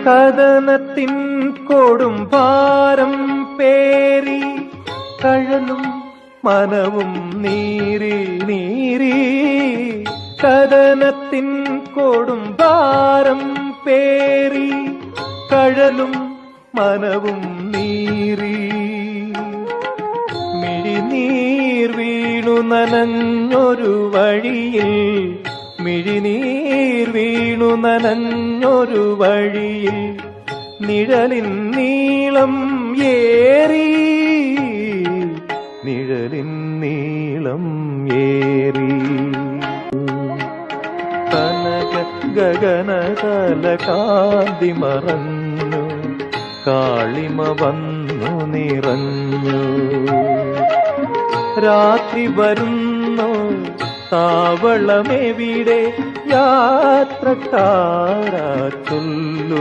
കഥനത്തിൻ കൊടും ഭാരം പേറി കഴലും മനവും നീറി നീറി കഥനത്തിൻ കൊടും ഭാരം പേറി കഴലും മനവും നീറി മിഴിനീർ വീണു നനഞ്ഞൊരു വഴിയിൽ മിഴിനീർ വീണു നനഞ്ഞൊരു വഴിയിൽ നിഴലിൻ നീളം ഏറി നിഴലിൻ നീളം ഏറി കനക ഗഗനതല കാന്തി മറഞ്ഞു കാളിമ വന്നു നിറഞ്ഞു രാത്രി വരുന്നു താവളമെവിടെ യാത്രക്കാരാ ചൊല്ലു